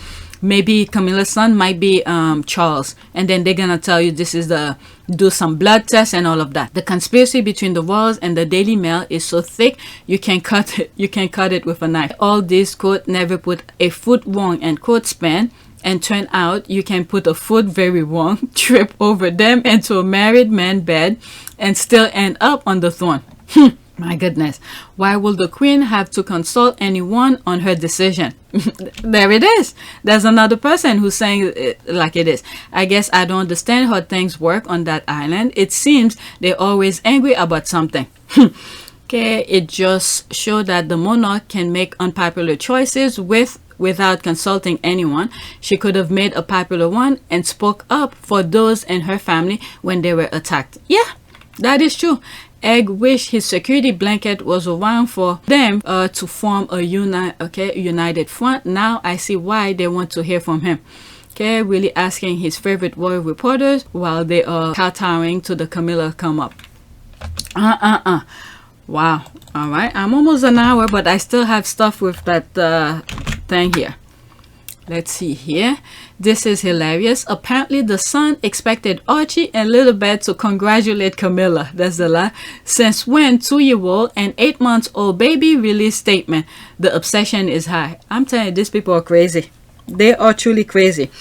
Maybe Camilla's son might be Charles. And then they're going to tell you this is do some blood tests and all of that. The conspiracy between the Royals and the Daily Mail is so thick, you can cut it. You can cut it with a knife. All this, quote, never put a foot wrong, and quote, span. And turn out you can put a foot very wrong, trip over them into a married man bed, and still end up on the throne. My goodness. Why will the Queen have to consult anyone on her decision? There it is. There's another person who's saying it like it is. I guess I don't understand how things work on that island. It seems they're always angry about something. Okay, it just shows that the monarch can make unpopular choices without consulting anyone. She could have made a popular one and spoke up for those in her family when they were attacked. Yeah, that is true. Egg wished his security blanket was around for them to form a united front. Now I see why they want to hear from him. Okay, really asking his favorite royal reporters while they are kowtowing to the Camilla come up. Wow. All right, I'm almost an hour, but I still have stuff with that thing here. Let's see here. This is hilarious. Apparently the son expected Archie and Little Bed to congratulate Camilla. That's the lie. Since when 2-year-old and 8-month-old baby released statement. The obsession is high. I'm telling you, these people are crazy. They are truly crazy.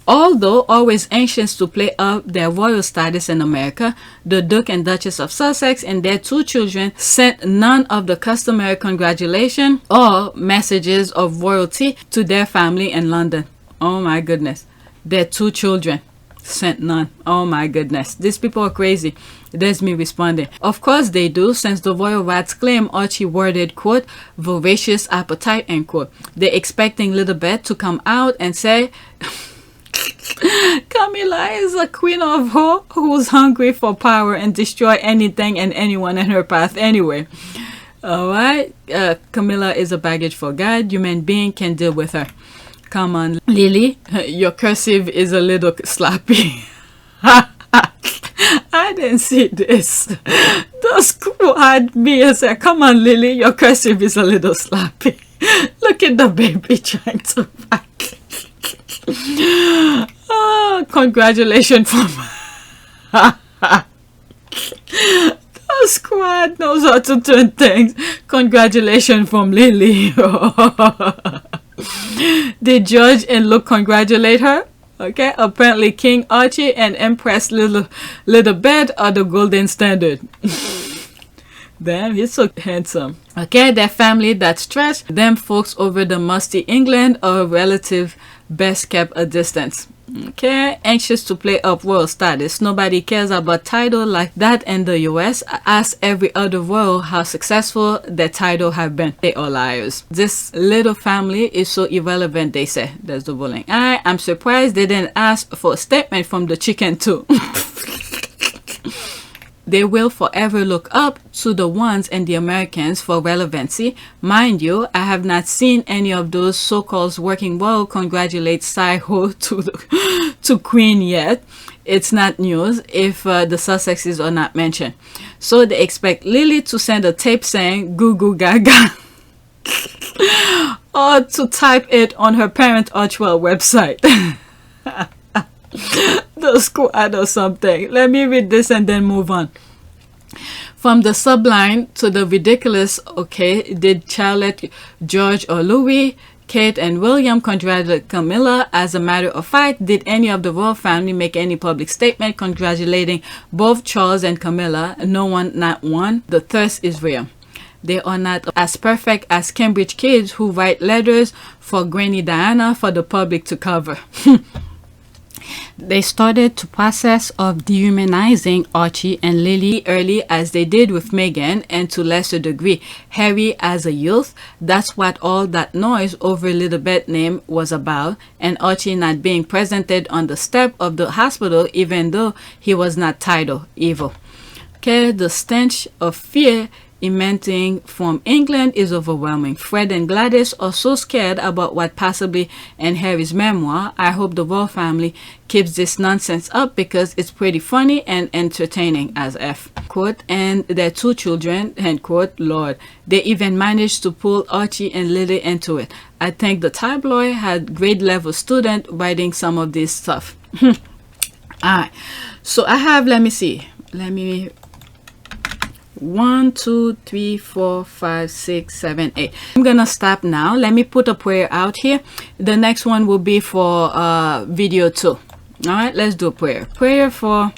Although always anxious to play up their royal status in America, the Duke and Duchess of Sussex and their 2 children sent none of the customary congratulations or messages of royalty to their family in London. Oh my goodness. Their 2 children sent none. Oh my goodness. These people are crazy. There's me responding. Of course they do, since the royal rats claim Archie worded, quote, voracious appetite, end quote. They're expecting Little Beth to come out and say... Camilla is a queen of whore who's hungry for power and destroy anything and anyone in her path anyway. Alright, Camilla is a baggage for God. Human being can deal with her. Come on, Lily, your cursive is a little sloppy. I didn't see this. The squad me and said, come on, Lily, your cursive is a little sloppy. Look at the baby trying to fight. Oh, congratulations from the squad knows how to turn things. Congratulations from Lily. Did Judge and Luke congratulate her? Okay, apparently King Archie and Empress Little Bed are the golden standard. Damn, he's so handsome. Okay, their family that's stressed. Them folks over the musty England are relative best kept a distance. Okay, anxious to play up royal status. Nobody cares about title like that in the US. Ask every other royal how successful their title have been. They are liars. This little family is so irrelevant, they say. There's the bullying. I'm surprised they didn't ask for a statement from the chicken too. They will forever look up to the ones and the Americans for relevancy. Mind you, I have not seen any of those so-called working well congratulate Sai-Ho to Queen yet. It's not news if the Sussexes are not mentioned. So they expect Lily to send a tape saying goo goo gaga or to type it on her parent Archwell website. The squad or something. Let me read this and then move on. From the sublime to the ridiculous, okay, did Charlotte, George, or Louis, Kate, and William congratulate Camilla? As a matter of fact, did any of the royal family make any public statement congratulating both Charles and Camilla? No one, not one. The thirst is real. They are not as perfect as Cambridge kids who write letters for Granny Diana for the public to cover. They started the process of dehumanizing Archie and Lily early, as they did with Meghan, and to lesser degree Harry as a youth. That's what all that noise over Elizabeth's name was about, and Archie not being presented on the step of the hospital even though he was not titled evil. Okay, the stench of fear emanating from England is overwhelming. Fred and Gladys are so scared about what possibly in Harry's memoir. I hope the royal family keeps this nonsense up because it's pretty funny and entertaining as F. Quote, and their 2 children, end quote, Lord. They even managed to pull Archie and Lily into it. I think the tabloid had grade level student writing some of this stuff. Alright, so I have, let me see. 1, 2, 3, 4, 5, 6, 7, 8. I'm gonna stop now. Let me put a prayer out here. The next one will be for video 2. All right, let's do a prayer. Prayer for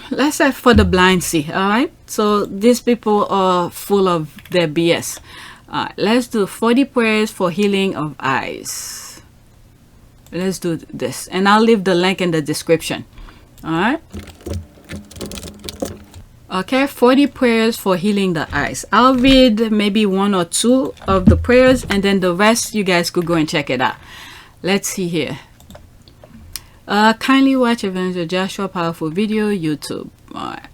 let's say for the blind see. All right, so these people are full of their BS. All right, let's do 40 prayers for healing of eyes. Let's do this, and I'll leave the link in the description. All right. Okay, 40 prayers for healing the eyes. I'll read maybe 1 or 2 of the prayers, and then the rest you guys could go and check it out. Let's see here. Kindly watch Evangelist Joshua powerful video YouTube. Alright,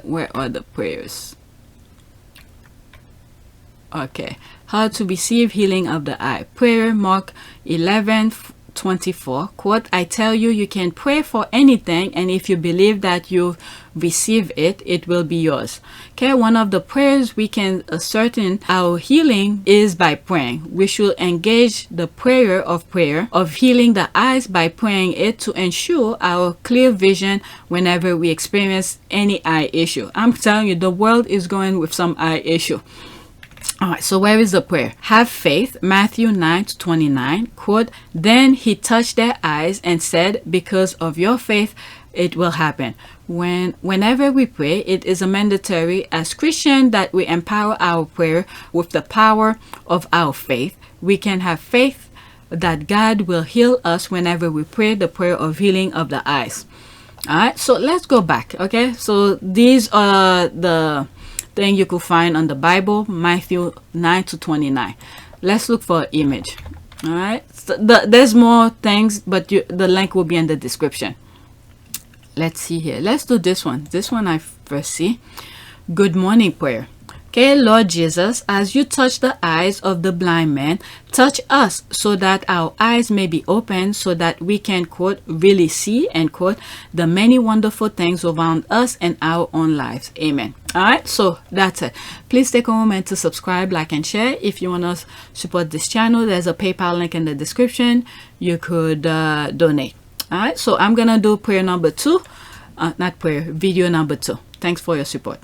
where are the prayers? Okay, how to receive healing of the eye. Prayer, Mark 11:24. Quote, I tell you, you can pray for anything, and if you believe that you receive it, it will be yours. Okay, one of the prayers we can ascertain our healing is by praying. We should engage the prayer of healing the eyes by praying it to ensure our clear vision whenever we experience any eye issue. I'm telling you, the world is going with some eye issue. Alright, so where is the prayer? Have faith, Matthew 9:29. Quote, then he touched their eyes and said, because of your faith, it will happen. Whenever we pray, it is a mandatory as Christian that we empower our prayer with the power of our faith. We can have faith that God will heal us whenever we pray the prayer of healing of the eyes. Alright, so let's go back. Okay, so these are the thing you could find on the Bible, Matthew 9:29. Let's look for an image. All right, so there's more things, but the link will be in the description. Let's see here. Let's do this one. This one I first see. Good morning prayer. Okay, Lord Jesus, as you touch the eyes of the blind man, touch us so that our eyes may be open so that we can, quote, really see, end quote, the many wonderful things around us and our own lives. Amen. All right, so that's it. Please take a moment to subscribe, like, and share. If you want to support this channel, there's a PayPal link in the description. You could donate. All right, so I'm going to do prayer number 2. Not prayer, video number 2. Thanks for your support.